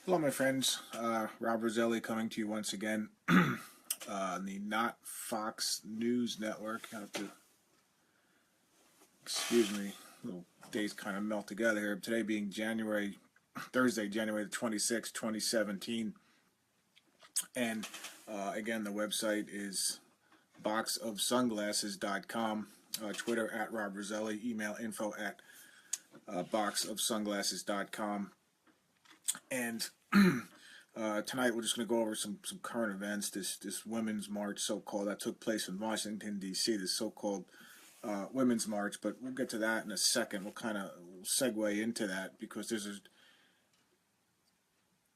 Hello, my friends. Rob Roselli coming to you once again on the Not Fox News Network. I have to, excuse me, little days kind of melt together here. Today being Thursday, January the 26th, 2017. And again, the website is boxofsunglasses.com, Twitter at Rob Roselli, email info at boxofsunglasses.com. And tonight we're just going to go over some current events. This Women's March, so-called, that took place in Washington, D.C., this so-called Women's March, but we'll get to that in a second. We'll kind of segue into that because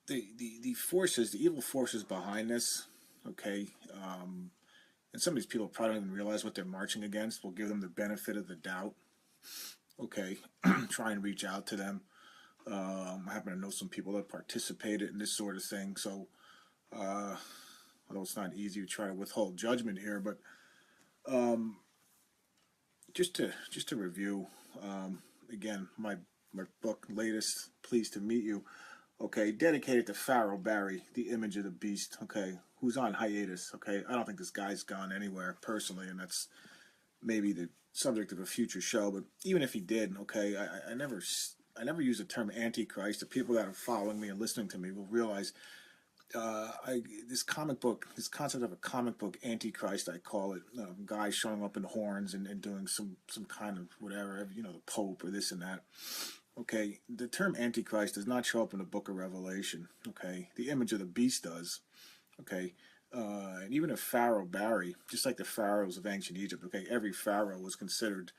the forces, the evil forces behind this, okay, and some of these people probably don't even realize what they're marching against. We'll give them the benefit of the doubt, okay, try and reach out to them. I happen to know some people that participated in this sort of thing, so although it's not easy to try to withhold judgment here, but just to review, again, my book, latest, Pleased to Meet You, okay, dedicated to Pharaoh Barry, the image of the beast, okay, who's on hiatus, okay. I don't think this guy's gone anywhere personally, and that's maybe the subject of a future show. But even if he did, okay, I never use the term Antichrist. The people that are following me and listening to me will realize this concept of a comic book Antichrist, I call it, guys showing up in horns and doing some kind of whatever, the Pope or this and that. Okay, the term Antichrist does not show up in the book of Revelation. Okay, the image of the beast does. Okay, and even if Pharaoh Barry, just like the pharaohs of ancient Egypt, okay, every pharaoh was considered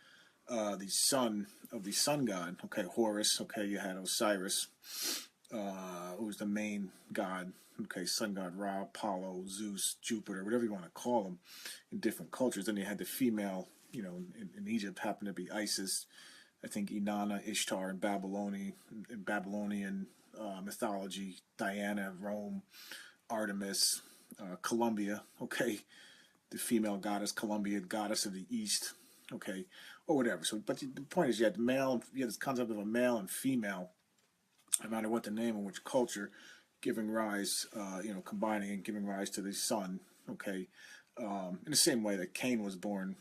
the son of the sun god. Okay, Horus. Okay, you had Osiris, who was the main god. Okay, sun god Ra, Apollo, Zeus, Jupiter, whatever you want to call them, in different cultures. Then you had the female, in Egypt happened to be Isis. I think Inanna, Ishtar in Babylonian mythology, Diana, Rome, Artemis, Columbia. Okay, the female goddess, Columbia, goddess of the East. Okay, or whatever. So, but the point is, you had this concept of a male and female, no matter what the name and which culture, giving rise, combining and giving rise to the son. Okay, in the same way that Cain was born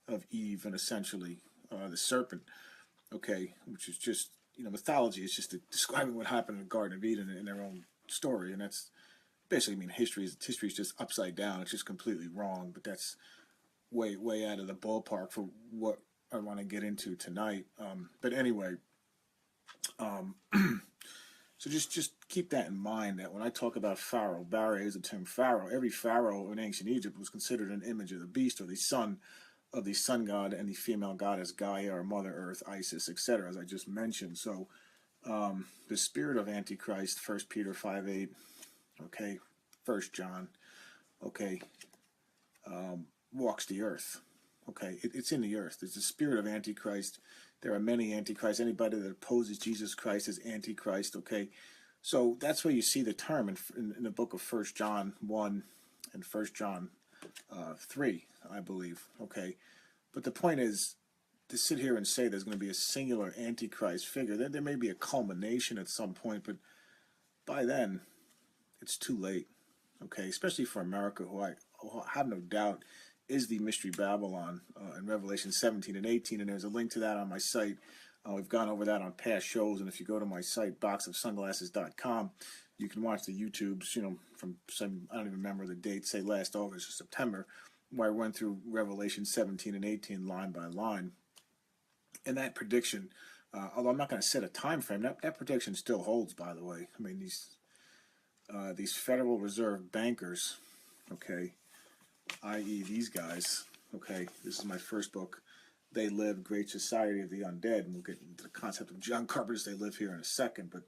of Eve and essentially the serpent. Okay, which is just mythology is just describing what happened in the Garden of Eden in their own story, and that's basically, history is just upside down. It's just completely wrong. But that's way out of the ballpark for what I want to get into tonight. But anyway, so just keep that in mind, that when I talk about Pharaoh, Barry is the term Pharaoh. Every Pharaoh in ancient Egypt was considered an image of the beast, or the son of the sun god, and the female goddess Gaia, or Mother Earth, Isis, etc., as I just mentioned. So the spirit of Antichrist, 1 Peter 5:8, okay, 1 John, okay, walks the earth. Okay, it's in the earth. There's the spirit of Antichrist. There are many Antichrists. Anybody that opposes Jesus Christ is Antichrist. Okay, so that's where you see the term in the book of 1 John 1 and 1 John 3, I believe. Okay, but the point is, to sit here and say there's going to be a singular Antichrist figure, there may be a culmination at some point, but by then, it's too late. Okay, especially for America, who I have no doubt is the Mystery Babylon in Revelation 17 and 18, and there's a link to that on my site. We've gone over that on past shows, and if you go to my site, boxofsunglasses.com, you can watch the YouTubes, from some, I don't even remember the date, say last August or September, where I went through Revelation 17 and 18 line by line. And that prediction, although I'm not going to set a time frame, that prediction still holds, by the way. I mean, these Federal Reserve bankers, okay, i.e. these guys, okay, this is my first book, They Live, Great Society of the Undead, and we'll get into the concept of John Carpenter's They Live here in a second, but,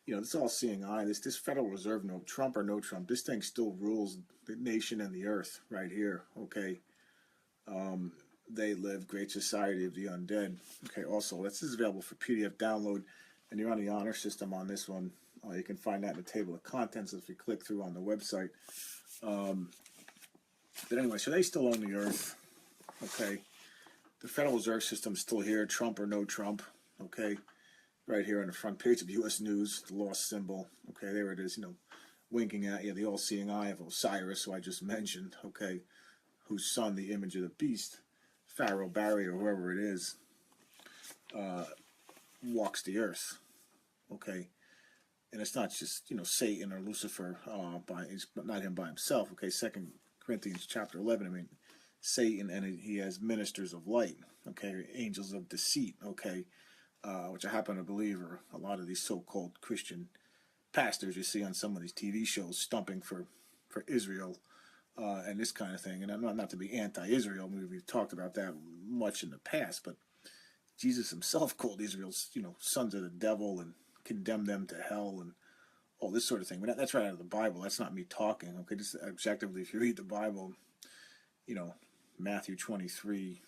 this all-seeing eye, this Federal Reserve, no Trump or no Trump, this thing still rules the nation and the earth right here, okay. They Live, Great Society of the Undead. Okay, also, this is available for PDF download, and you're on the honor system on this one. You can find that in the table of contents if you click through on the website. But anyway, so they still own the earth. Okay, the Federal Reserve System is still here, Trump or no Trump. Okay, right here on the front page of U.S. News, the lost symbol. Okay, there it is, winking at you, the all-seeing eye of Osiris, who I just mentioned, okay, whose son, the image of the beast, Pharaoh Barry, or whoever it is, walks the earth, okay? And it's not just, Satan or Lucifer, not him by himself, okay? 2 Corinthians chapter 11, I mean, Satan, and he has ministers of light, okay, angels of deceit, okay, which I happen to believe are a lot of these so-called Christian pastors you see on some of these TV shows stumping for Israel and this kind of thing. And I'm not to be anti-Israel. I mean, we've talked about that much in the past, but Jesus himself called Israel's, sons of the devil and condemned them to hell and all this sort of thing. But that's right out of the Bible. That's not me talking. Okay, just objectively, if you read the Bible, Matthew 23,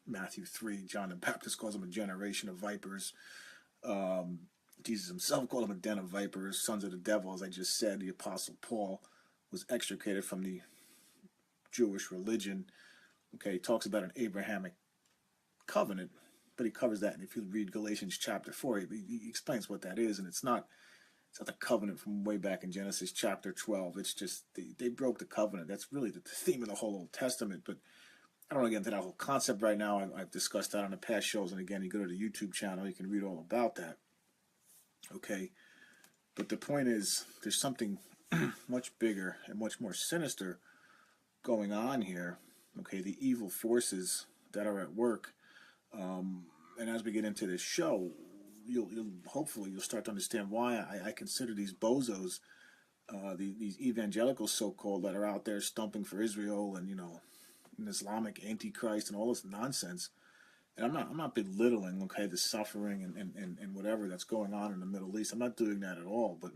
Matthew 3, John the Baptist calls them a generation of vipers. Jesus himself called them a den of vipers, sons of the devil, as I just said. The Apostle Paul was extricated from the Jewish religion. Okay, he talks about an Abrahamic covenant, but he covers that. And if you read Galatians chapter 4, he explains what that is, and it's not the covenant from way back in Genesis chapter 12. It's just they broke the covenant. That's really the theme of the whole Old Testament. But I don't want to get into that whole concept right now. I've discussed that on the past shows, and again, you go to the YouTube channel, you can read all about that. Okay, but the point is, there's something much bigger and much more sinister going on here. Okay, the evil forces that are at work, and as we get into this show, you'll hopefully start to understand why I consider these bozos, these evangelicals so-called, that are out there stumping for Israel and an Islamic antichrist and all this nonsense. And I'm not belittling, okay, the suffering and whatever that's going on in the Middle East. I'm not doing that at all. But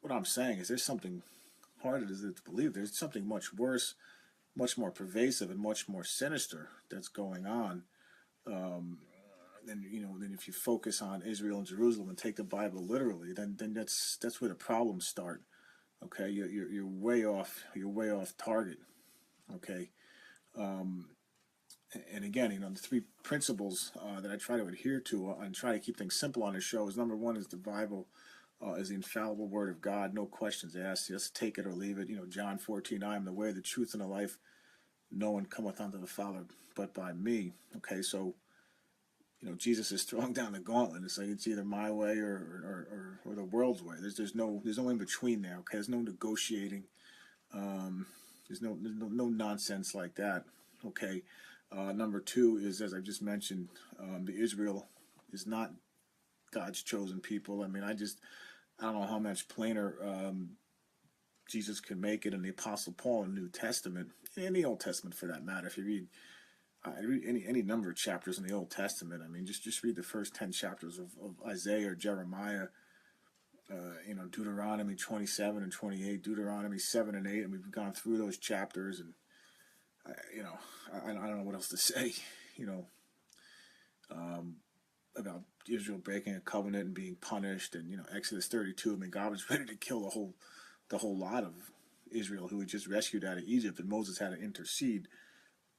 what I'm saying is there's something harder to believe. There's something much worse, much more pervasive, and much more sinister that's going on. Then if you focus on Israel and Jerusalem and take the Bible literally, then that's where the problems start. Okay, you're way off. You're way off target. Okay. And again, the three principles that I try to adhere to and try to keep things simple on this show is, number one, is the Bible is the infallible word of God, no questions asked. Just take it or leave it. John 14, I am the way, the truth, and the life. No one cometh unto the Father but by me. Okay, so Jesus is throwing down the gauntlet. It's like it's either my way or the world's way. There's no in between there. Okay, there's no negotiating. There's no nonsense like that. Okay. Number two is, as I just mentioned, the Israel is not God's chosen people. I mean, I don't know how much plainer Jesus could make it in the Apostle Paul in the New Testament, and the Old Testament for that matter. If you read any number of chapters in the Old Testament, I mean, just read the first 10 chapters of Isaiah or Jeremiah, Deuteronomy 27 and 28, Deuteronomy 7 and 8, and we've gone through those chapters, and I don't know what else to say, about Israel breaking a covenant and being punished, and Exodus 32. I mean, God was ready to kill the whole lot of Israel who had just rescued out of Egypt, and Moses had to intercede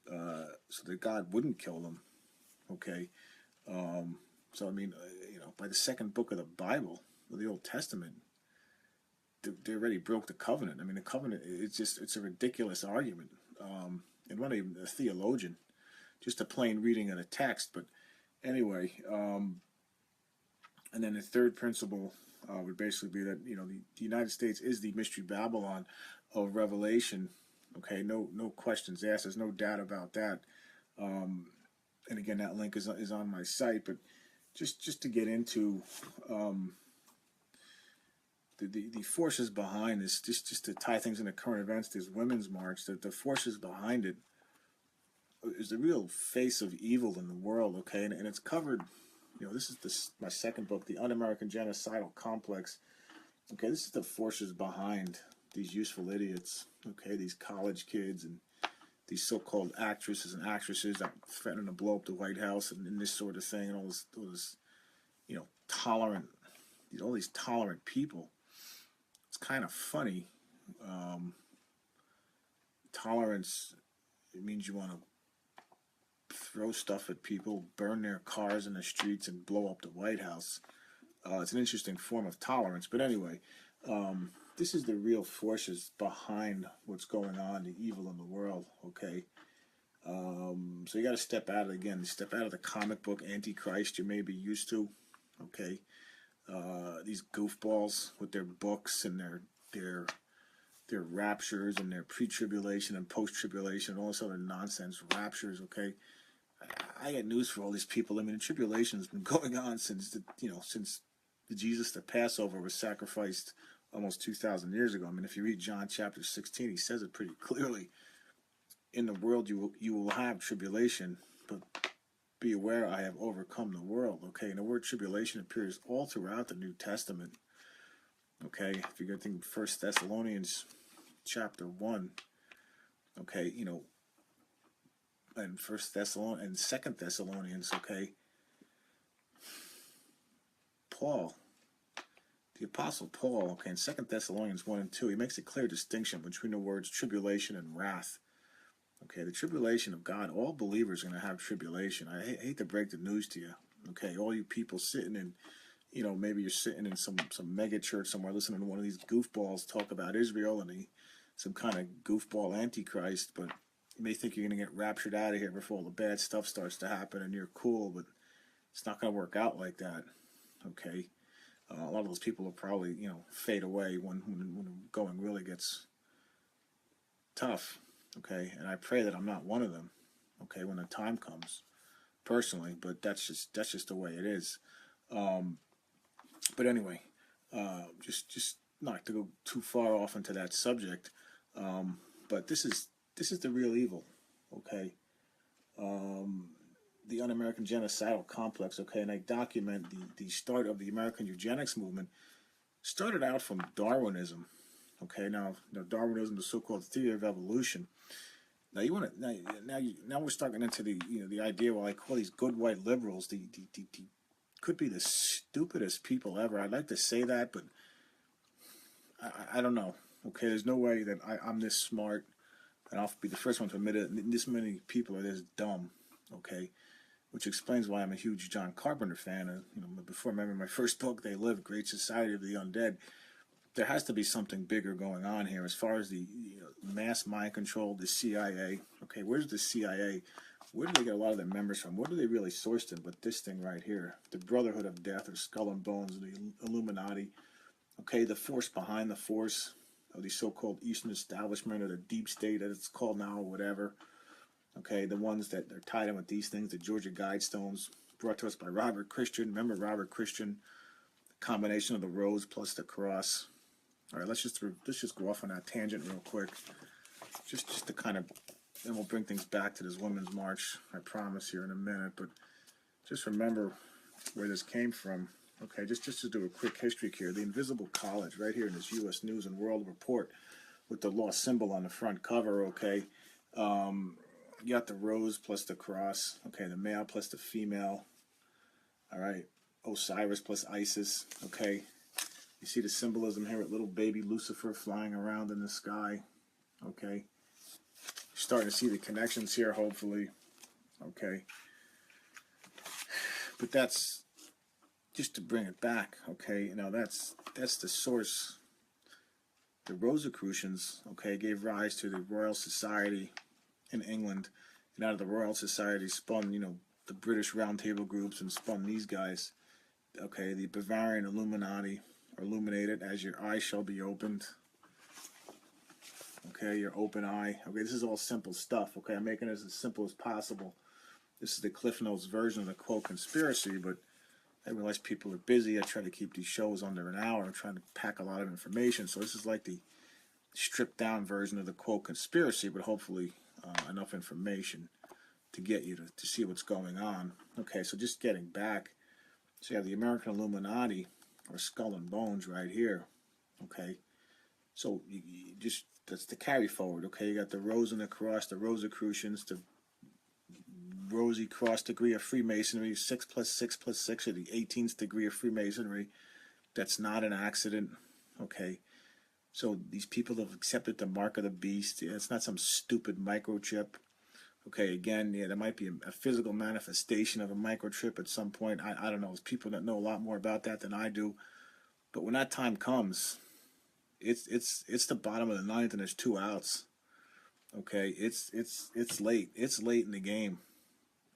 so that God wouldn't kill them. Okay, so I mean, by the second book of the Bible, of the Old Testament, they already broke the covenant. I mean, the covenant, it's a ridiculous argument. And not even a theologian, just a plain reading of the text. But anyway, and then the third principle would basically be that the United States is the mystery Babylon of Revelation. Okay, no questions asked. There's no doubt about that. And again, that link is on my site. But just to get into the forces behind this, just to tie things into current events, this Women's March, the forces behind it is the real face of evil in the world, okay? And it's covered, this is my second book, The Un-American Genocidal Complex. Okay, this is the forces behind these useful idiots, okay? These college kids and these so-called actresses and actresses that threatening to blow up the White House and this sort of thing, and all this all these tolerant people. It's kind of funny. Tolerance, it means you want to throw stuff at people, burn their cars in the streets, and blow up the White House. It's an interesting form of tolerance. But anyway, this is the real forces behind what's going on, the evil in the world, okay? So you got to step out of the comic book Antichrist you may be used to, okay? These goofballs with their books and their raptures and their pre-tribulation and post-tribulation and all this other nonsense, raptures, okay? I got news for all these people. I mean, the tribulation has been going on since Jesus the Passover was sacrificed almost 2,000 years ago. I mean, if you read John chapter 16, he says it pretty clearly. In the world you will have tribulation, but be aware I have overcome the world, okay? And the word tribulation appears all throughout the New Testament, okay? If you go to 1 Thessalonians chapter 1, okay, you know, and 2 Thessalonians, okay, Paul, the Apostle Paul, okay, in 2 Thessalonians 1 and 2, he makes a clear distinction between the words tribulation and wrath. Okay, the tribulation of God, all believers are going to have tribulation. I hate to break the news to you. Okay, all you people sitting in, you know, maybe you're sitting in some mega church somewhere listening to one of these goofballs talk about Israel and some kind of goofball antichrist, but you may think you're going to get raptured out of here before all the bad stuff starts to happen and you're cool, but it's not going to work out like that. Okay, a lot of those people will probably, you know, fade away when the going really gets tough. Okay, and I pray that I'm not one of them, okay, when the time comes, personally, but that's just the way it is. But anyway, just not to go too far off into that subject, but this is the real evil, okay? The un-American genocidal complex, okay, and I document the start of the American eugenics movement started out from Darwinism. Okay, now Darwinism, the so-called theory of evolution. Now you want to now we're starting into the idea. Well, I call these good white liberals the could be the stupidest people ever. I'd like to say that, but I don't know. Okay, there's no way that I'm this smart, and I'll be the first one to admit it. This many people are this dumb. Okay, which explains why I'm a huge John Carpenter fan. Before I remember my first book, They Live, Great Society of the Undead. There has to be something bigger going on here as far as the mass mind control, the CIA. Okay, where's the CIA? Where do they get a lot of their members from? What are they really sourced in? But this thing right here, the Brotherhood of Death, or Skull and Bones, the Illuminati. Okay, the force behind the force of the so-called Eastern Establishment, or the Deep State, as it's called now, or whatever. Okay, the ones that are tied in with these things, the Georgia Guidestones, brought to us by Robert Christian. Remember Robert Christian? The combination of the rose plus the cross. All right, let's just go off on that tangent real quick, just to kind of, then we'll bring things back to this Women's March, I promise, here in a minute. But just remember where this came from. Okay, just to do a quick history here, the Invisible College, right here in this U.S. News and World Report, with the lost symbol on the front cover. Okay, you got the rose plus the cross. Okay, the male plus the female. All right, Osiris plus Isis. Okay. You see the symbolism here with little baby Lucifer flying around in the sky. Okay. You're starting to see the connections here, hopefully. Okay. But that's just to bring it back. Okay. Now that's the source. The Rosicrucians, okay, gave rise to the Royal Society in England. And out of the Royal Society spun, the British Round Table groups and spun these guys. Okay. The Bavarian Illuminati. Illuminated as your eye shall be opened. Okay, your open eye. Okay, this is all simple stuff. Okay, I'm making this as simple as possible. This is the Cliff Notes version of the quote conspiracy, but I realize people are busy. I try to keep these shows under an hour. I'm trying to pack a lot of information. So this is like the stripped down version of the quote conspiracy, but hopefully enough information to get you to see what's going on. Okay, so just getting back. So you have the American Illuminati, or Skull and Bones, right here. Okay, so you just, that's the carry forward. Okay, you got the rose and the cross, the Rosicrucians, the Rosy Cross degree of Freemasonry, 6 + 6 + 6, or the 18th degree of Freemasonry. That's not an accident. Okay, so these people have accepted the mark of the beast. It's not some stupid microchip. Okay, again, yeah, there might be a physical manifestation of a microchip at some point. I don't know. There's people that know a lot more about that than I do. But when that time comes, it's the bottom of the ninth and there's two outs. Okay, it's late. It's late in the game.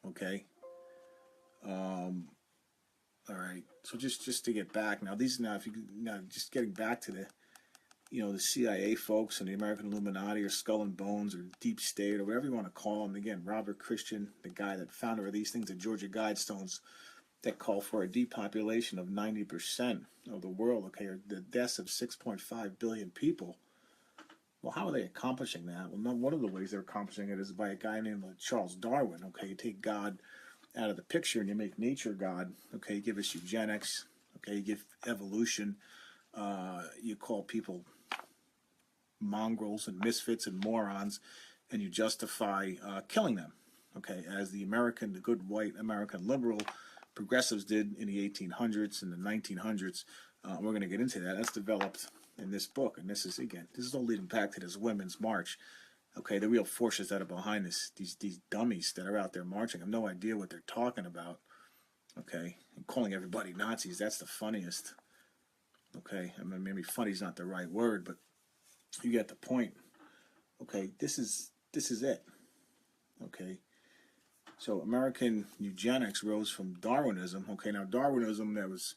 Okay. All right. So just to get back now, these now if you now just getting back to the the CIA folks and the American Illuminati or Skull and Bones or Deep State or whatever you want to call them. Again, Robert Christian, the guy that founder of these things, the Georgia Guidestones, that call for a depopulation of 90% of the world, okay, or the deaths of 6.5 billion people. Well, how are they accomplishing that? Well, one of the ways they're accomplishing it is by a guy named Charles Darwin. Okay, you take God out of the picture and you make nature God. Okay, you give us eugenics. Okay, you give evolution. You call people mongrels and misfits and morons, and you justify killing them. Okay, as the good white American liberal progressives did in the 1800s and the 1900s. We're going to get into that. That's developed in this book, and this is all leading back to this Women's March. Okay, the real forces that are behind this, these dummies that are out there marching, have no idea what they're talking about. Okay, and calling everybody Nazis, that's the funniest. Okay, I mean, maybe funny is not the right word, but you get the point. Okay, this is it. Okay, so American eugenics rose from Darwinism. Okay, now Darwinism, that was,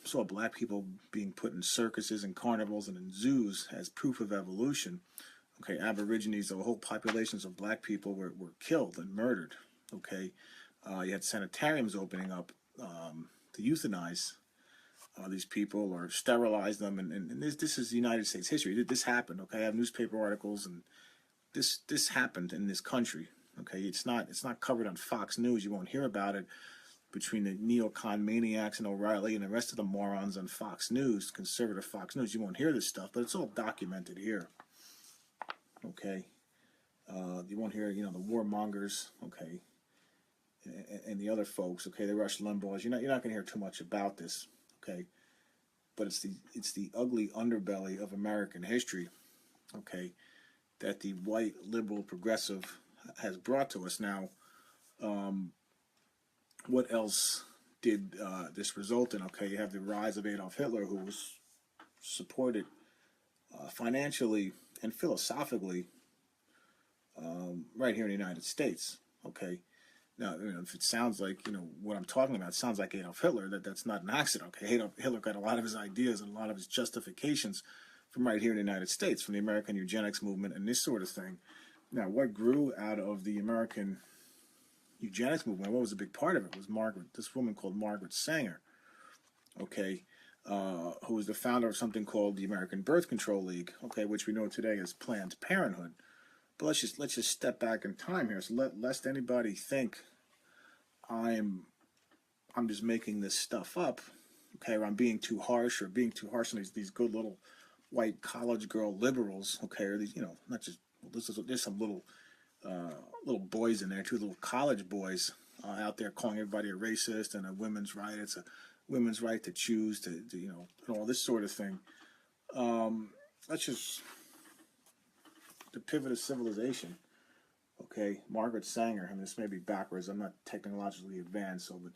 saw black people being put in circuses and carnivals and in zoos as proof of evolution. Okay, Aborigines, the whole populations of black people were killed and murdered. Okay, you had sanitariums opening up to euthanize these people or sterilize them, and this is the United States history. This happened. Okay, I have newspaper articles, and this happened in this country. Okay, it's not covered on Fox News. You won't hear about it between the neocon maniacs and O'Reilly and the rest of the morons on Fox News, conservative Fox News. You won't hear this stuff, but it's all documented here. Okay, you won't hear the warmongers. Okay, and the other folks. Okay, the Rush Limbaughs. You're not going to hear too much about this. Okay, but it's the ugly underbelly of American history. Okay, that the white liberal progressive has brought to us now. What else did this result in? Okay, you have the rise of Adolf Hitler, who was supported financially and philosophically right here in the United States. Okay, now if it sounds like what I'm talking about sounds like Adolf Hitler, that's not an accident. Okay, Hitler got a lot of his ideas and a lot of his justifications from right here in the United States, from the American eugenics movement and this sort of thing. Now, what grew out of the American eugenics movement, what was a big part of it, was this woman called Margaret Sanger, okay, who was the founder of something called the American Birth Control League, okay, which we know today as Planned Parenthood. But let's just step back in time here, so lest anybody think I'm just making this stuff up, okay, or I'm being too harsh on these good little white college girl liberals, okay, or these not just there's some little boys in there, two little college boys out there calling everybody a racist and a women's right. It's a women's right to choose to and all this sort of thing. Let's just the pivot of civilization. Okay, Margaret Sanger. I mean, this may be backwards. I'm not technologically advanced, but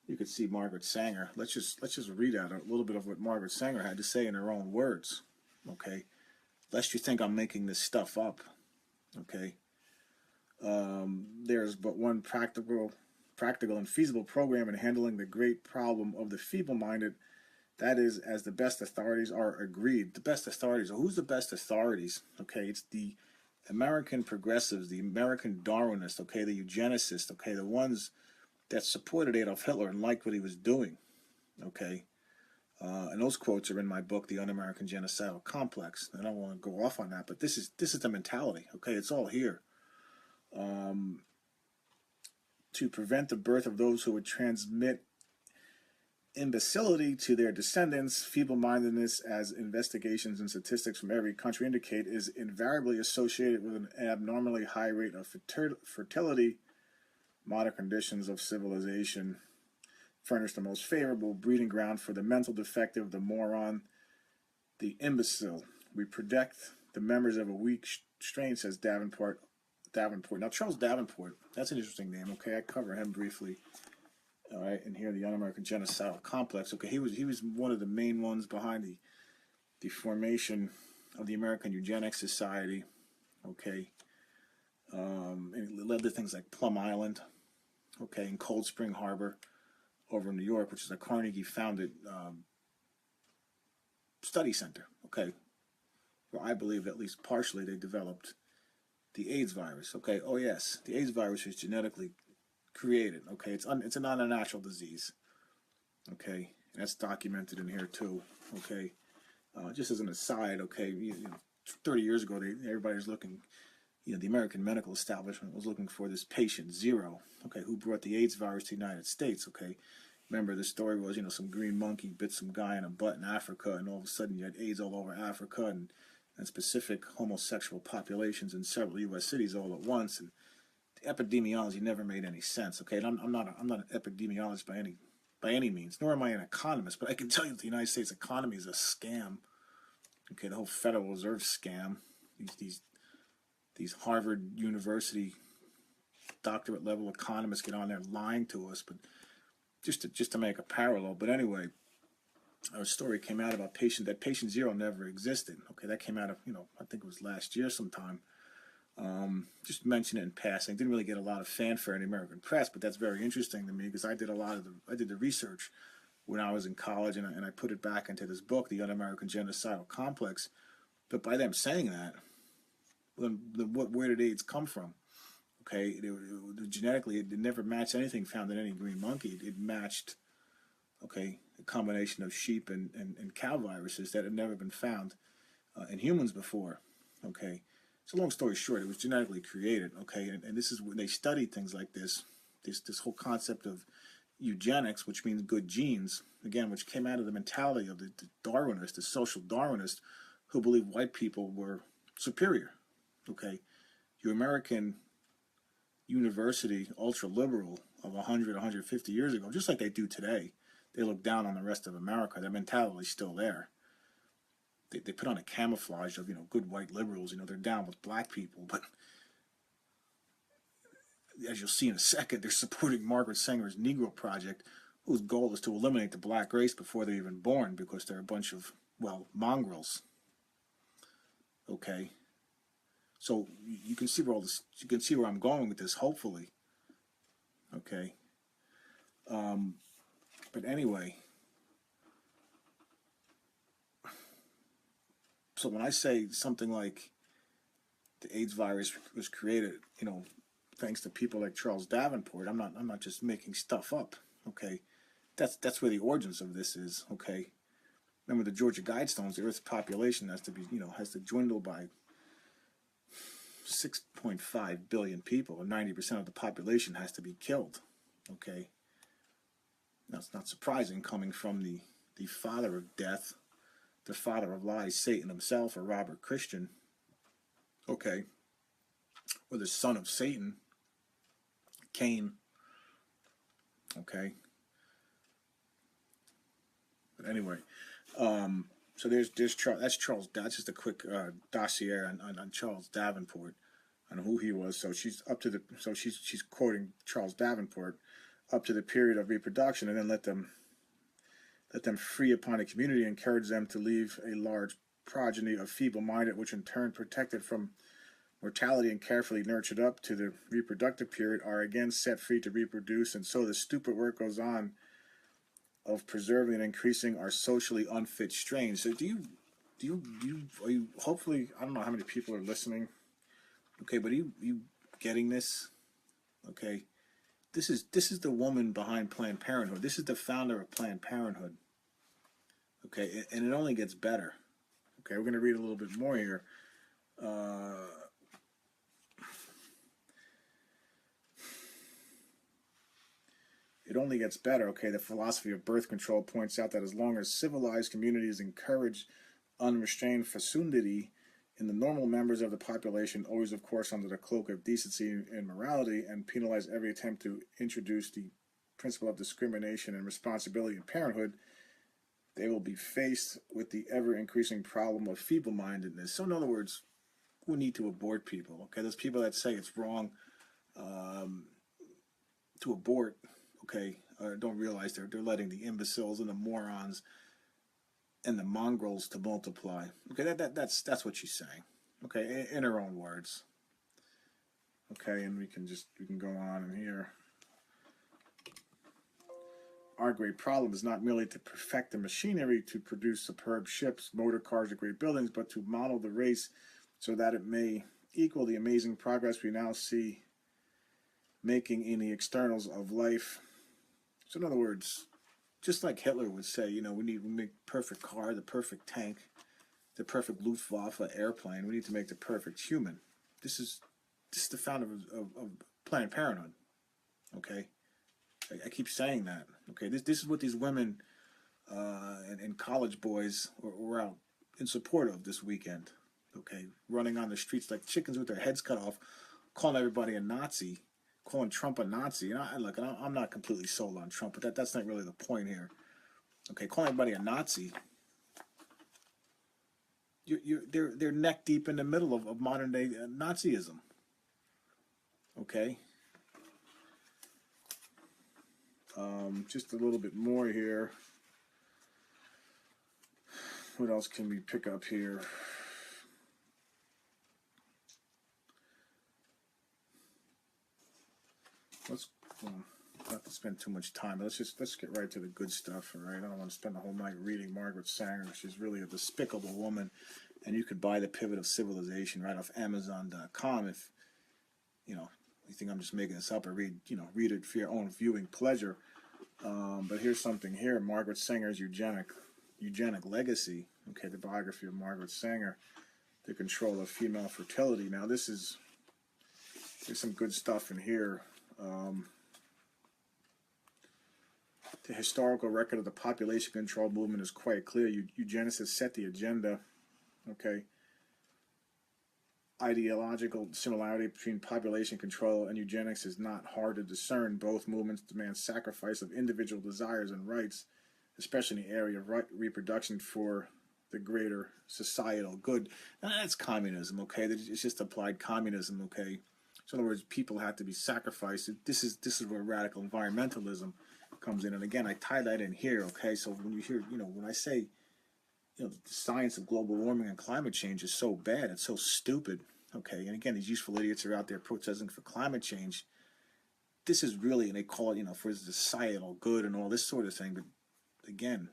you could see Margaret Sanger. Let's just read out a little bit of what Margaret Sanger had to say in her own words. Okay, lest you think I'm making this stuff up. Okay. There's but one practical and feasible program in handling the great problem of the feeble-minded. That is, as the best authorities are agreed. The best authorities. Who's the best authorities? Okay, it's the American progressives, the American Darwinists, okay, the eugenicists, okay, the ones that supported Adolf Hitler and liked what he was doing, okay. And those quotes are in my book, The Un-American Genocidal Complex. I don't want to go off on that, but this is the mentality, okay. It's all here. To prevent the birth of those who would transmit imbecility to their descendants, feeble-mindedness, as investigations and statistics from every country indicate, is invariably associated with an abnormally high rate of fertility. Modern conditions of civilization furnish the most favorable breeding ground for the mental defective, the moron, the imbecile. We protect the members of a weak strain, says Davenport, Davenport. Now, Charles Davenport, that's an interesting name, okay? I cover him briefly, all right, and here, the Un-American Genocidal Complex. Okay, he was one of the main ones behind the formation of the American Eugenics Society, okay? And it led to things like Plum Island, okay, and Cold Spring Harbor over in New York, which is a Carnegie-founded study center, okay, where I believe at least partially they developed the AIDS virus, okay? Oh yes, the AIDS virus is genetically created, okay? It's not a natural disease, okay? And that's documented in here too, okay? Just as an aside, okay, 30 years ago, everybody was looking, the American medical establishment was looking for this patient zero, okay, who brought the AIDS virus to the United States, okay? Remember, the story was, some green monkey bit some guy in a butt in Africa, and all of a sudden you had AIDS all over Africa, and specific homosexual populations in several U.S. cities all at once, and the epidemiology never made any sense, okay? And I'm not an epidemiologist by any means, nor am I an economist, but I can tell you that the United States economy is a scam, okay? The whole Federal Reserve scam, these Harvard University doctorate level economists get on there lying to us, but just to make a parallel. But anyway, our story came out about that patient zero never existed. Okay, that came out of, I think it was last year sometime. Just mention it in passing. Didn't really get a lot of fanfare in the American press, but that's very interesting to me because I did the research when I was in college, and I put it back into this book, The Un-American Genocidal Complex. But by them saying that, where did AIDS come from? Okay, genetically, it never matched anything found in any green monkey. It matched, okay, a combination of sheep and cow viruses that had never been found in humans before. Okay, so long story short, it was genetically created. Okay, and this is when they studied things like this whole concept of eugenics, which means good genes, again, which came out of the mentality of the Darwinists, the social Darwinists, who believed white people were superior. Okay, your American university ultra-liberal of 100, 150 years ago, just like they do today, they look down on the rest of America. Their mentality is still there. They put on a camouflage of, good white liberals, they're down with black people, but as you'll see in a second, they're supporting Margaret Sanger's Negro Project, whose goal is to eliminate the black race before they're even born because they're a bunch of, mongrels. Okay? So you can see where I'm going with this, hopefully. Okay. But anyway, so when I say something like the AIDS virus was created, thanks to people like Charles Davenport, I'm not just making stuff up. Okay, that's where the origins of this is. Okay, remember the Georgia Guidestones, the Earth's population has to dwindle by 6.5 billion people, and 90% of the population has to be killed. Okay, that's not surprising, coming from the father of death, the father of lies, Satan himself, or Robert Christian. Okay, or the son of Satan, Cain. Okay, but anyway, so that's Charles. That's just a quick dossier on Charles Davenport, on who he was. So she's quoting Charles Davenport up to the period of reproduction, and then let them free upon a community, encourage them to leave a large progeny of feeble-minded, which in turn, protected from mortality and carefully nurtured up to the reproductive period, are again set free to reproduce. And so the stupid work goes on of preserving and increasing our socially unfit strains. So are you hopefully, I don't know how many people are listening, okay, but are you getting this? Okay, this is the woman behind Planned Parenthood. This is the founder of Planned Parenthood. Okay, and it only gets better. Okay, we're going to read a little bit more here. It only gets better. Okay, the philosophy of birth control points out that as long as civilized communities encourage unrestrained fecundity in the normal members of the population, always of course under the cloak of decency and morality, and penalize every attempt to introduce the principle of discrimination and responsibility in parenthood, they will be faced with the ever-increasing problem of feeble-mindedness. So in other words, who need to abort people. Okay, there's people that say it's wrong to abort. Okay, don't realize they're letting the imbeciles and the morons and the mongrels to multiply. Okay, that's what she's saying. Okay, in her own words. Okay, and we can go on in here. Our great problem is not merely to perfect the machinery to produce superb ships, motor cars, or great buildings, but to model the race so that it may equal the amazing progress we now see making in the externals of life. So in other words, just like Hitler would say, you know, we make the perfect car, the perfect tank, the perfect Luftwaffe airplane. We need to make the perfect human. This is the founder of Planned Parenthood. Okay, I keep saying that. Okay, this is what these women and college boys were out in support of this weekend. Okay, running on the streets like chickens with their heads cut off, calling everybody a Nazi, calling Trump a Nazi. And I'm not completely sold on Trump, but that's not really the point here. Okay, calling everybody a Nazi. They're neck deep in the middle of modern day Nazism. Okay. Just a little bit more here. What else can we pick up here? Not to spend too much time. Let's get right to the good stuff. All right. I don't want to spend the whole night reading Margaret Sanger. She's really a despicable woman, and you could buy The Pivot of Civilization right off Amazon.com if you think I'm just making this up. Or read it for your own viewing pleasure. But here's something here: Margaret Sanger's eugenic legacy. Okay, the biography of Margaret Sanger, The Control of Female Fertility. Now there's some good stuff in here. The historical record of the population control movement is quite clear. Eugenicists set the agenda. Okay. Ideological similarity between population control and eugenics is not hard to discern. Both movements demand sacrifice of individual desires and rights, especially in the area of reproduction for the greater societal good. Now, that's communism, okay? It's just applied communism, okay? So in other words, people have to be sacrificed. This is where radical environmentalism comes in. And again, I tie that in here, okay? So when you hear, when I say, the science of global warming and climate change is so bad, it's so stupid, okay? And again, these useful idiots are out there protesting for climate change. This is really, and they call it, for societal good and all this sort of thing. But again,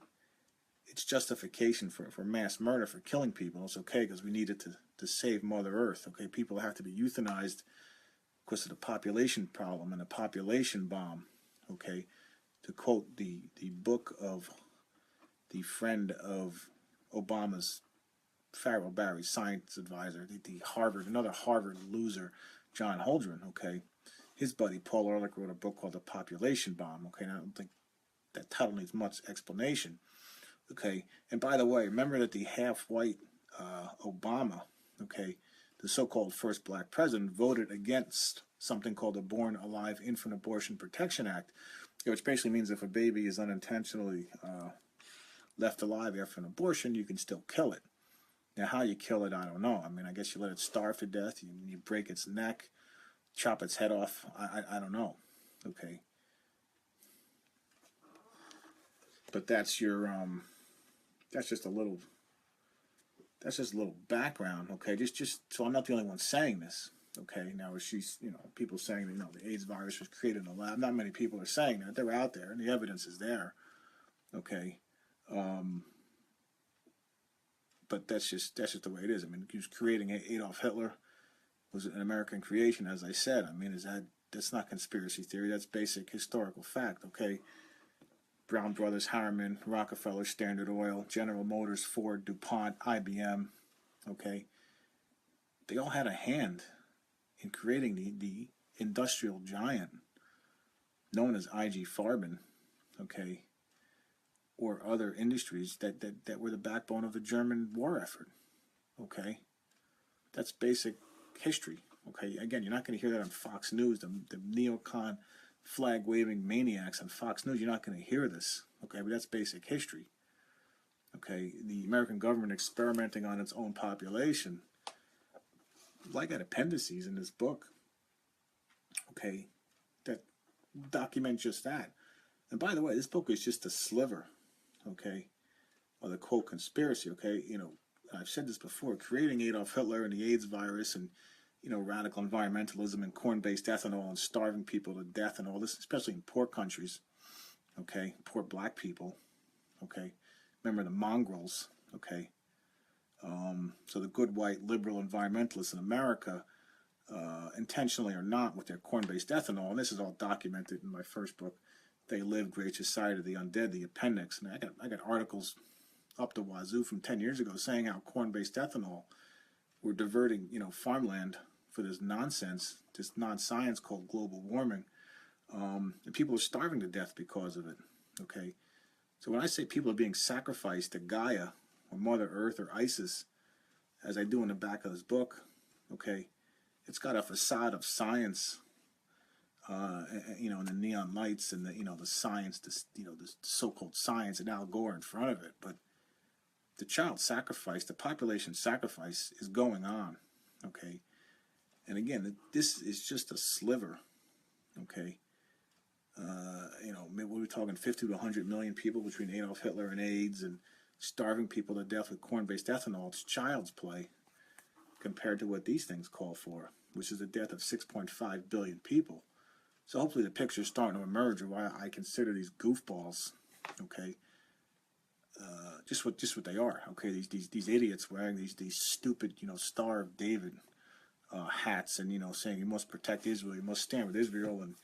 it's justification for mass murder, for killing people. It's okay because we need it to save Mother Earth, okay? People have to be euthanized because of the population problem and the population bomb, okay? To quote the book of the friend of Obama's, Farrell Barry, science advisor, another Harvard loser, John Holdren, okay? His buddy Paul Ehrlich wrote a book called The Population Bomb, okay? And I don't think that title needs much explanation, okay? And by the way, remember that the half-white Obama, okay, the so-called first black president, voted against something called the Born Alive Infant Abortion Protection Act, which basically means if a baby is unintentionally left alive after an abortion, you can still kill it. Now, how you kill it, I don't know. I mean, I guess you let it starve to death, you break its neck, chop its head off. I don't know. Okay. But that's just a little background, okay? Just so I'm not the only one saying this, okay? Now, she's, people saying that, the AIDS virus was created in a lab. Not many people are saying that. They're out there, and the evidence is there, okay? But that's just the way it is. I mean, he was creating Adolf Hitler was an American creation, as I said. I mean, that's not conspiracy theory. That's basic historical fact, okay? Brown Brothers, Harriman, Rockefeller, Standard Oil, General Motors, Ford, DuPont, IBM, okay? They all had a hand in creating the industrial giant known as IG Farben, okay? Or other industries that were the backbone of the German war effort, okay? That's basic history, okay? Again, you're not going to hear that on Fox News, the neocon flag-waving maniacs on Fox News. You're not going to hear this, okay? But that's basic history, okay? The American government experimenting on its own population, Well, I got appendices in this book, okay, that document just that. And by the way, this book is just a sliver, okay, of the quote conspiracy, okay. I've said this before, creating Adolf Hitler and the AIDS virus and, radical environmentalism and corn-based ethanol and starving people to death and all this, especially in poor countries, okay, poor black people, okay. Remember the mongrels, okay. So the good white liberal environmentalists in America, intentionally or not, with their corn-based ethanol, and this is all documented in my first book, They Live, Great Society of the Undead, the appendix, and I got articles up the wazoo from 10 years ago saying how corn-based ethanol were diverting, farmland for this nonsense, this non-science called global warming, and people are starving to death because of it, okay. So when I say people are being sacrificed to Gaia or Mother Earth or Isis, as I do in the back of this book, okay, it's got a facade of science, and the neon lights and the science, the so-called science and Al Gore in front of it. But the child sacrifice, the population sacrifice is going on, okay. And again, this is just a sliver, okay. We're talking 50 to 100 million people between Adolf Hitler and AIDS and starving people to death with corn-based ethanol. It's child's play compared to what these things call for, which is the death of 6.5 billion people. So hopefully the picture's starting to emerge of why I consider these goofballs, okay, just what they are, okay. These idiots wearing these stupid, Star of David hats and saying you must protect Israel, you must stand with Israel, and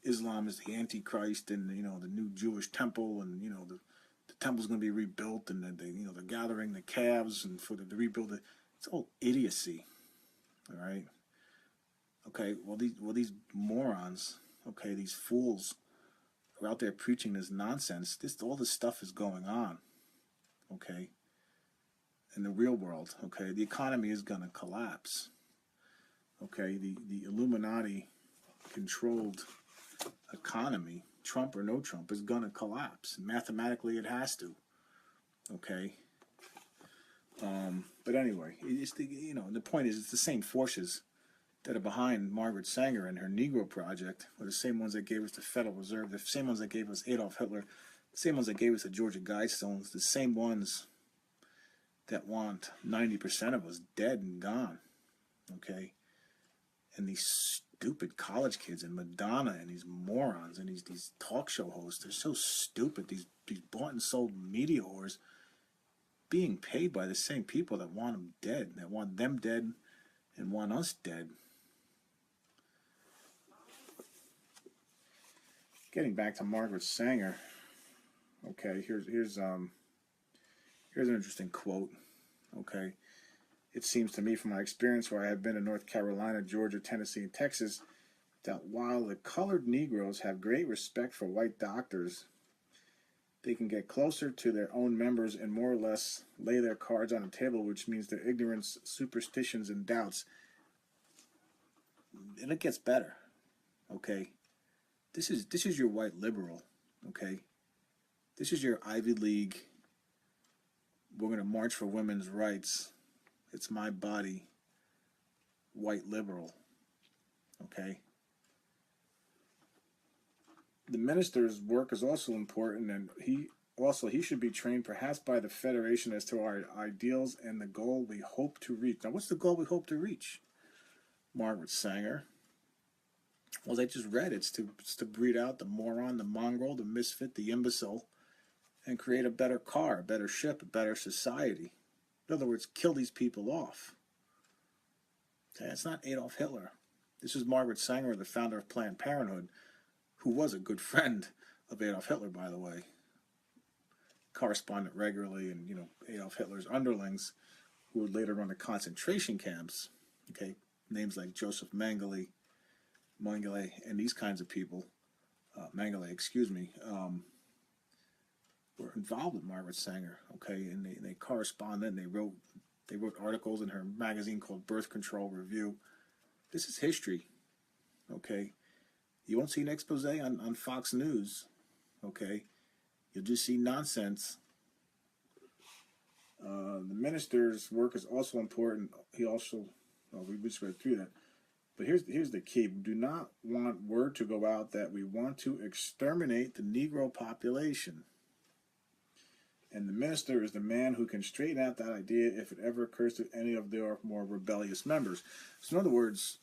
Islam is the Antichrist, and the new Jewish temple, and the temple's going to be rebuilt, and they're gathering the calves and for to rebuild it. It's all idiocy, all right. Okay, well these morons, okay, these fools are out there preaching this nonsense. All this stuff is going on, okay, in the real world. Okay, the economy is going to collapse. Okay, the Illuminati controlled economy, Trump or no Trump, is going to collapse. Mathematically, it has to. Okay. But anyway, it's the point is, it's the same forces that are behind Margaret Sanger and her Negro Project, are the same ones that gave us the Federal Reserve, the same ones that gave us Adolf Hitler, the same ones that gave us the Georgia Guidestones, the same ones that want 90% of us dead and gone. Okay. And these stupid college kids and Madonna and these morons and these talk show hosts, they're so stupid. These bought and sold media whores being paid by the same people that want them dead, that want them dead and want us dead. Getting back to Margaret Sanger, okay, here's an interesting quote, okay. It seems to me from my experience where I have been in North Carolina, Georgia, Tennessee, and Texas, that while the colored Negroes have great respect for white doctors, they can get closer to their own members and more or less lay their cards on the table, which means their ignorance, superstitions, and doubts. And it gets better, okay? This is your white liberal, okay? This is your Ivy League, we're going to march for women's rights, it's my body, white liberal, okay? The minister's work is also important, and he should be trained perhaps by the Federation as to our ideals and the goal we hope to reach. Now, what's the goal we hope to reach, Margaret Sanger? Well, as I just read, it's to breed out the moron, the mongrel, the misfit, the imbecile, and create a better car, a better ship, a better society. In other words, kill these people off. Okay, it's not Adolf Hitler. This is Margaret Sanger, the founder of Planned Parenthood, who was a good friend of Adolf Hitler, by the way. Corresponded regularly, and Adolf Hitler's underlings, who would later run the concentration camps. Okay, names like Joseph Mengele, and these kinds of people, Mengele, were involved with Margaret Sanger. Okay, and they corresponded, and they wrote articles in her magazine called Birth Control Review. This is history. Okay. You won't see an expose on Fox News, okay? You'll just see nonsense. The minister's work is also important. He also Well, we just read through that. But here's the key. We do not want word to go out that we want to exterminate the Negro population. And the minister is the man who can straighten out that idea if it ever occurs to any of their more rebellious members. So in other words,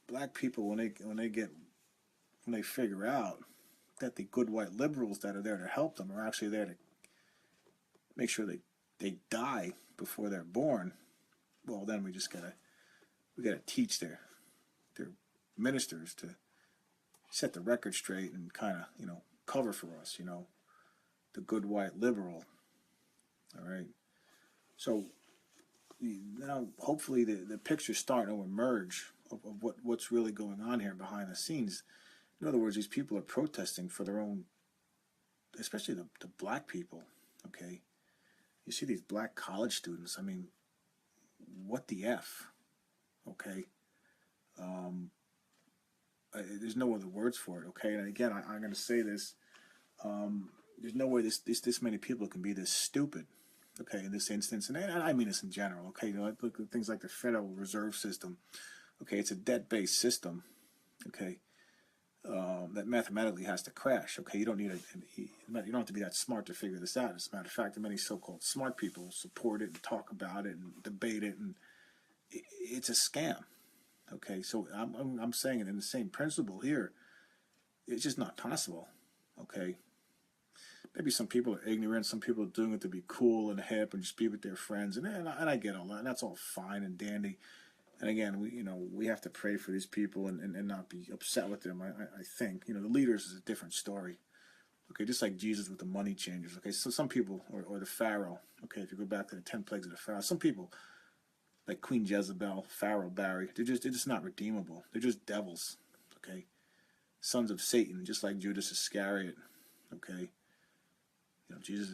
black people, when they figure out that the good white liberals that are there to help them are actually there to make sure they die before they're born, well, then we gotta teach their ministers to set the record straight and kind of, cover for us, the good white liberal. All right. So now hopefully the picture's starting to emerge of what's really going on here behind the scenes. In other words, these people are protesting for their own, especially the black people, okay? You see these black college students, I mean, what the F, okay? There's no other words for it, okay? And again, I'm going to say this, there's no way this many people can be this stupid, okay, in this instance, and I mean this in general, okay? Look at things like the Federal Reserve System, okay? It's a debt-based system, okay? That mathematically has to crash. Okay, you don't have to be that smart to figure this out. As a matter of fact, many so-called smart people support it and talk about it and debate it, and it's a scam. Okay, so I'm saying it in the same principle here. It's just not possible. Okay, maybe some people are ignorant. Some people are doing it to be cool and hip and just be with their friends, and I get all that. And that's all fine and dandy. And again, we have to pray for these people and not be upset with them. I think, the leaders is a different story. Okay, just like Jesus with the money changers. Okay, so some people, or the Pharaoh. Okay, if you go back to the 10 plagues of the Pharaoh, some people, like Queen Jezebel, Pharaoh Barry, they're just not redeemable. They're just devils. Okay, sons of Satan, just like Judas Iscariot. Okay, Jesus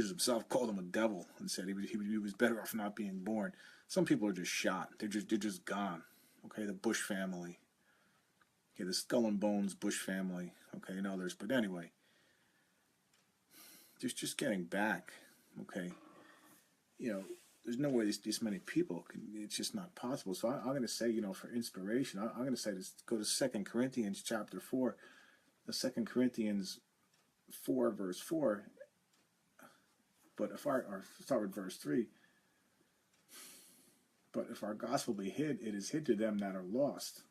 himself called him a devil and said he was better off not being born. Some people are just shot. They're just gone. Okay, the Bush family. Okay, the Skull and Bones Bush family. Okay, and others. But anyway, just getting back. Okay, there's no way this many people can. It's just not possible. So I'm going to say, for inspiration, I'm going to say this. Go to 2 Corinthians chapter 4. The 2 Corinthians 4 verse 4. But start with verse 3. But if our gospel be hid, it is hid to them that are lost,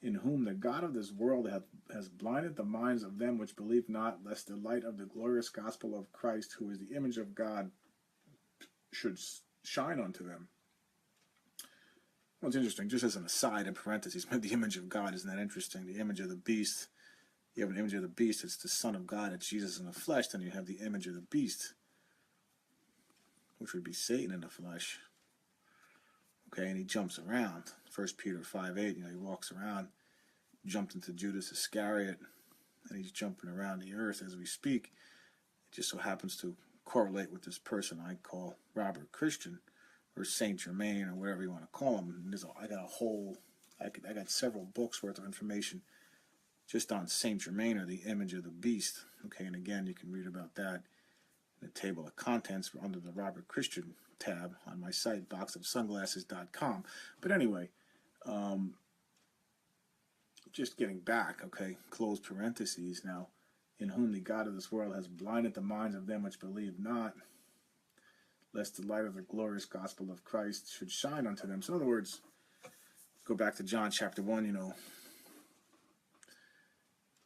in whom the God of this world has blinded the minds of them which believe not, lest the light of the glorious gospel of Christ, who is the image of God, should shine unto them. Well, it's interesting, just as an aside in parentheses, the image of God, isn't that interesting? The image of the beast. You have an image of the beast, it's the Son of God, it's Jesus in the flesh. Then you have the image of the beast, which would be Satan in the flesh. Okay, and he jumps around. 1 Peter 5:8, he walks around, jumped into Judas Iscariot, and he's jumping around the earth as we speak. It just so happens to correlate with this person I call Robert Christian, or Saint Germain, or whatever you want to call him. And I got several books worth of information just on Saint Germain, or the image of the beast. Okay, and again, you can read about that in the table of contents under the Robert Christian tab on my site, boxofsunglasses.com. But anyway, just getting back, okay, close parentheses now, in whom the God of this world has blinded the minds of them which believe not, lest the light of the glorious gospel of Christ should shine unto them. So in other words, go back to John chapter 1,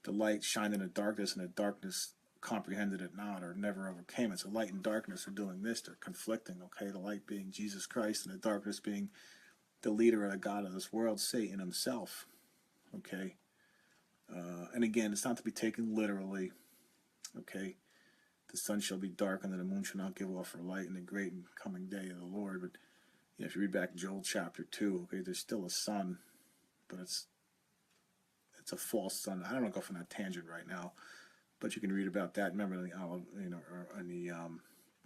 the light shined in the darkness, and the darkness comprehended it not, or never overcame it. So light and darkness are doing this, they're conflicting, okay? The light being Jesus Christ, and the darkness being the leader of the God of this world, Satan himself, okay? And again, it's not to be taken literally, okay? The sun shall be dark, and the moon shall not give off her light in the great and coming day of the Lord. But if you read back Joel chapter 2, okay, there's still a sun, but it's a false sun. I don't want to go off on that tangent right now, but you can read about that. Remember in the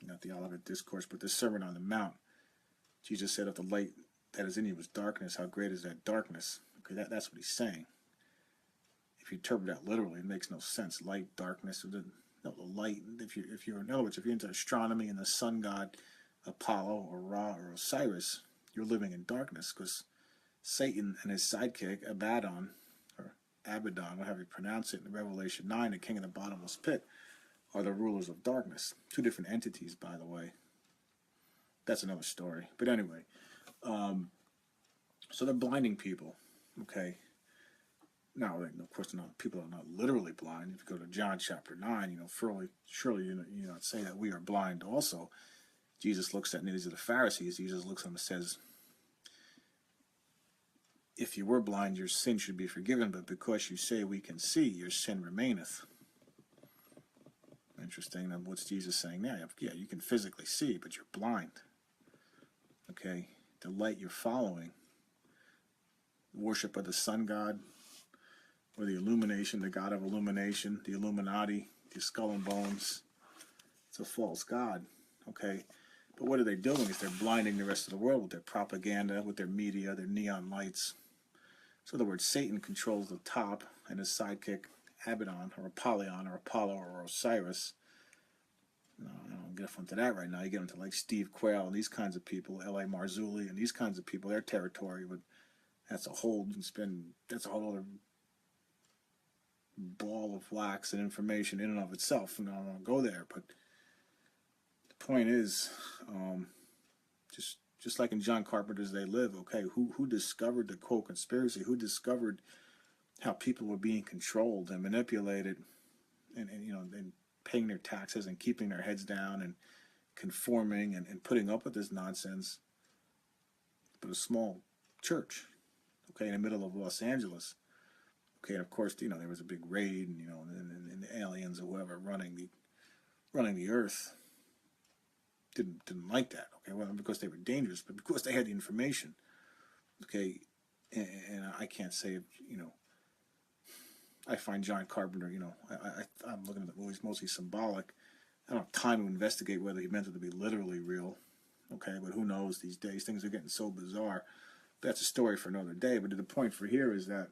not the Olivet Discourse, but the Sermon on the Mount. Jesus said, "If the light that is in you was darkness, how great is that darkness?" Okay, that's what he's saying. If you interpret that literally, it makes no sense. Light, darkness, the light. If you're in other words, if you're into astronomy and the sun god Apollo or Ra or Osiris, you're living in darkness, because Satan and his sidekick, Abaddon, or Abaddon, however you pronounce it, in Revelation 9, the king of the bottomless pit, are the rulers of darkness. Two different entities, by the way. That's another story. But anyway, so they're blinding people, okay? Now, of course, people are not literally blind. If you go to John chapter 9, surely you not say that we are blind also. Jesus looks at these are the Pharisees. Jesus looks at them and says, if you were blind, your sin should be forgiven, but because you say we can see, your sin remaineth. Interesting. Then what's Jesus saying there? Yeah, you can physically see, but you're blind. Okay? The light you're following, the worship of the sun god, or the illumination, the god of illumination, the Illuminati, the skull and bones, it's a false god. Okay? But what are they doing is they're blinding the rest of the world with their propaganda, with their media, their neon lights. So the word Satan controls the top, and his sidekick, Abaddon, or Apollyon, or Apollo, or Osiris. No, I don't get into that right now. You get into like Steve Quayle and these kinds of people, L.A. Marzulli and these kinds of people, their territory. But that's a whole other ball of wax and information in and of itself. And I don't want to go there, but the point is, just like in John Carpenter's They Live, okay, who discovered the quote conspiracy? Who discovered how people were being controlled and manipulated, and paying their taxes and keeping their heads down and conforming and putting up with this nonsense? But a small church, okay, in the middle of Los Angeles. Okay, and of course, there was a big raid, and the aliens or whoever running the earth didn't like that. Okay, well, because they were dangerous, but because they had the information. Okay, and I can't say, I find John Carpenter, I'm looking at the movies mostly symbolic. I don't have time to investigate whether he meant it to be literally real. Okay, but who knows these days? Things are getting so bizarre. That's a story for another day. But the point for here is that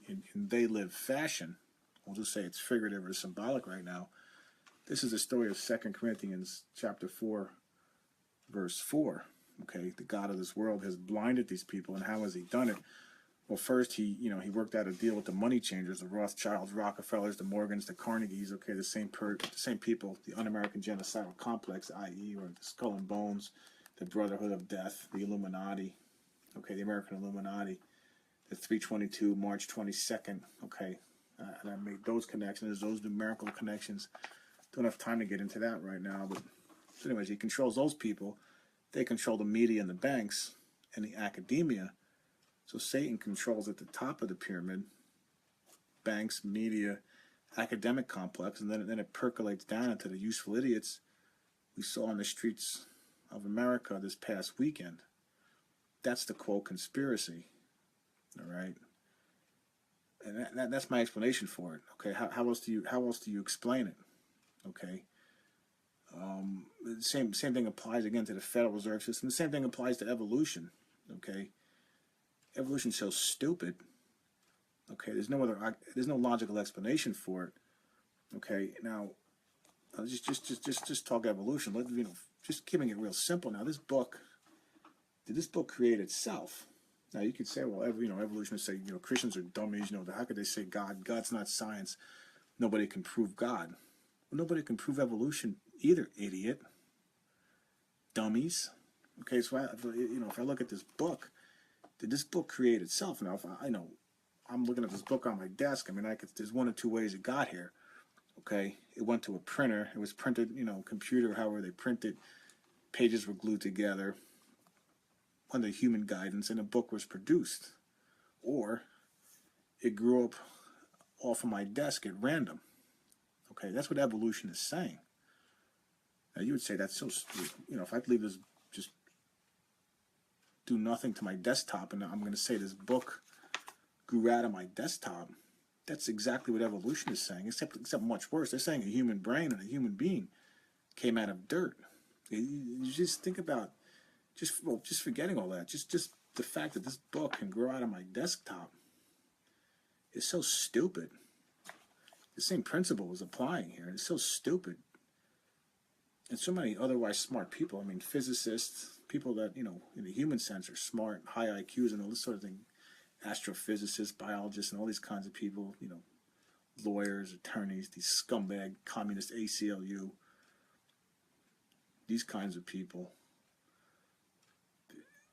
in They Live fashion, we'll just say it's figurative or symbolic right now. This is the story of 2 Corinthians chapter 4, verse 4. Okay, the God of this world has blinded these people, and how has he done it? Well, first he worked out a deal with the money changers, the Rothschilds, Rockefellers, the Morgans, the Carnegies. Okay, the same people, the un-American genocidal complex, i.e., or the Skull and Bones, the Brotherhood of Death, the Illuminati. Okay, the American Illuminati, the 322, March 22nd. Okay, and I made those connections, those numerical connections. Don't have time to get into that right now, but anyways, he controls those people. They control the media and the banks and the academia. So Satan controls at the top of the pyramid, banks, media, academic complex, and then it percolates down into the useful idiots we saw on the streets of America this past weekend. That's the quote conspiracy. All right, and that's my explanation for it. Okay, how else do you explain it? Okay, the same thing applies again to the Federal Reserve System. The same thing applies to evolution. Okay, evolution's so stupid. Okay, there's no logical explanation for it. Okay, now just talk evolution. Just keeping it real simple. Now, did this book create itself? Now you could say, well, evolutionists say, Christians are dummies. How could they say God's not science? Nobody can prove God. Well, nobody can prove evolution either, idiot. Dummies. Okay, so if I look at this book, did this book create itself? Now, if I'm looking at this book on my desk. There's one of two ways it got here. Okay, it went to a printer. It was printed, computer, however they print it. Pages were glued together under human guidance, and a book was produced. Or it grew up off of my desk at random. Okay, that's what evolution is saying. Now, you would say that's so, if I leave this, just do nothing to my desktop, and I'm going to say this book grew out of my desktop, that's exactly what evolution is saying, except much worse. They're saying a human brain and a human being came out of dirt. You just think about, just forgetting all that, just the fact that this book can grow out of my desktop is so stupid. The same principle is applying here. It's so stupid. and so many otherwise smart people. I mean, physicists, people that, you know, in the human sense are smart, high IQs and all this sort of thing, astrophysicists, biologists, and all these kinds of people, you know, lawyers, attorneys, these scumbag communist ACLU, these kinds of people.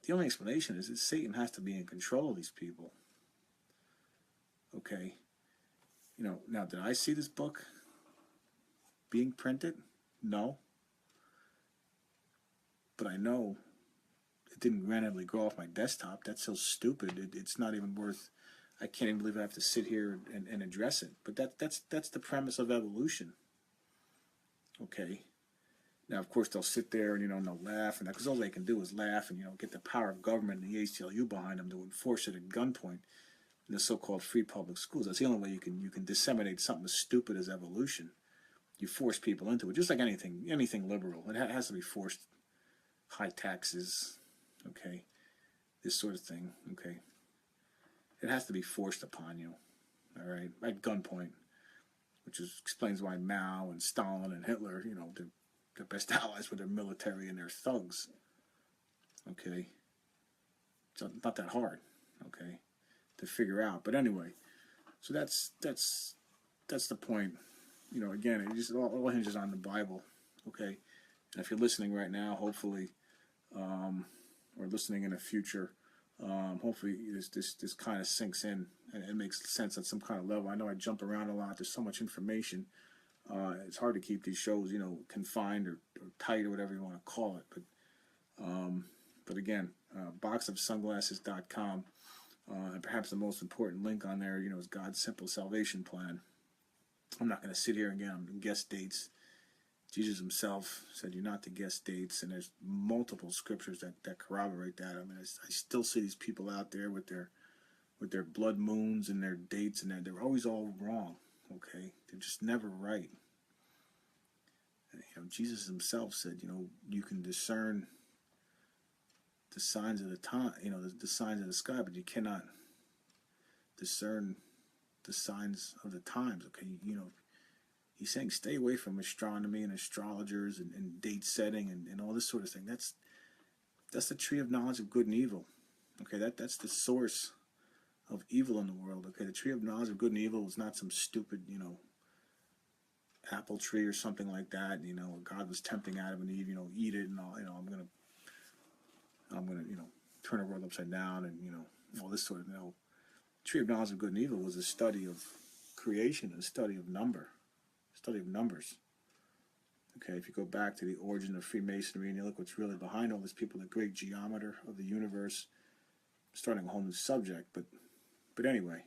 The only explanation is that Satan has to be in control of these people. Okay. You know, now, did I see this book being printed? No. But I know it didn't randomly go off my desktop. That's so stupid. It's not even worth. I can't even believe I have to sit here and address it. But that's the premise of evolution. Okay. Now, of course, they'll sit there and, you know, and they'll laugh, and because all they can do is laugh and, you know, get the power of government and the ACLU behind them to enforce it at gunpoint in the so-called free public schools. That's the only way you can disseminate something as stupid as evolution. You force people into it, just like anything liberal. It has to be forced. High taxes, okay, this sort of thing, okay. It has to be forced upon you, all right, at gunpoint, which explains why Mao and Stalin and Hitler, you know, they're best allies with their military and their thugs, okay. It's not that hard, okay, to figure out. But anyway, so that's the point. You know, again, it just all hinges on the Bible, okay. And if you're listening right now, hopefully, or listening in the future, hopefully this kind of sinks in and it makes sense at some kind of level. I know I jump around a lot. There's so much information. It's hard to keep these shows, you know, confined or tight or whatever you want to call it. But again, boxofsunglasses.com, and perhaps the most important link on there, you know, is God's Simple Salvation Plan. I'm not going to sit here again and guess dates. Jesus himself said you're not to guess dates, and there's multiple scriptures that corroborate that. I mean, I still see these people out there with their blood moons and their dates, and they're always all wrong. Okay, they're just never right. And, you know, Jesus himself said, you know, you can discern the signs of the time, you know, the signs of the sky, but you cannot discern the signs of the times. Okay, you know. He's saying stay away from astronomy and astrologers and date setting and all this sort of thing. That's the tree of knowledge of good and evil. Okay, that's the source of evil in the world. Okay, the tree of knowledge of good and evil is not some stupid, you know, apple tree or something like that. You know, God was tempting Adam and Eve, you know, eat it and all. You know, I'm gonna, you know, turn the world upside down and, you know, all this sort of, you know. Tree of knowledge of good and evil was a study of creation and a study of numbers. Okay, if you go back to the origin of Freemasonry and you look what's really behind all these people, the great geometer of the universe, starting a whole new subject. But anyway,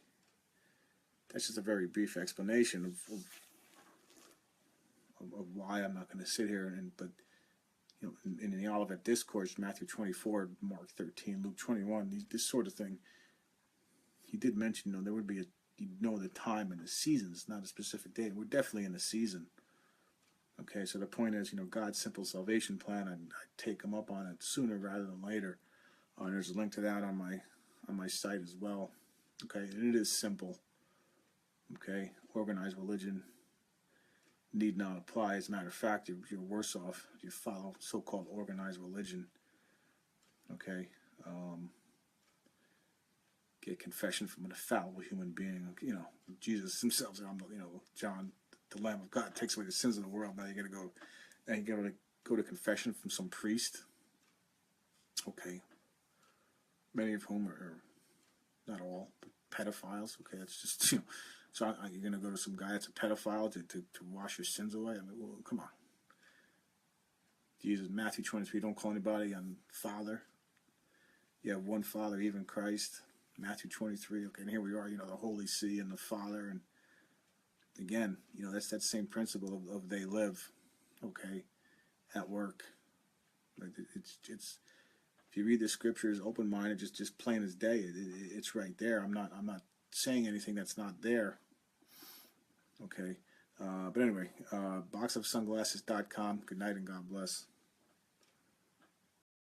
that's just a very brief explanation of why I'm not going to sit here but you know, in the Olivet Discourse, Matthew 24, Mark 13, Luke 21, this sort of thing. He did mention, you know, there would be you'd know the time and the seasons, not a specific date. We're definitely in the season. Okay, so the point is, you know, God's Simple Salvation Plan, I take him up on it sooner rather than later. And there's a link to that on my site as well. Okay, and it is simple. Okay, organized religion need not apply. As a matter of fact, you're worse off if you follow so-called organized religion. Okay, get confession from an infallible human being. You know, Jesus himself said, you know, John, the Lamb of God, takes away the sins of the world. Now you're going to go to confession from some priest. Okay. Many of whom are not all, but pedophiles. Okay, that's just, you know, so you're going to go to some guy that's a pedophile to wash your sins away? I mean, well, come on. Jesus, Matthew 23, don't call anybody on Father. You have one Father, even Christ. Matthew 23, okay, and here we are, you know, the Holy See and the Father, and again, you know, that's that same principle of they live, okay, at work. Like it's if you read the scriptures open-minded, just plain as day, it's right there. I'm not saying anything that's not there. Okay, but anyway, boxofsunglasses.com. Good night and God bless.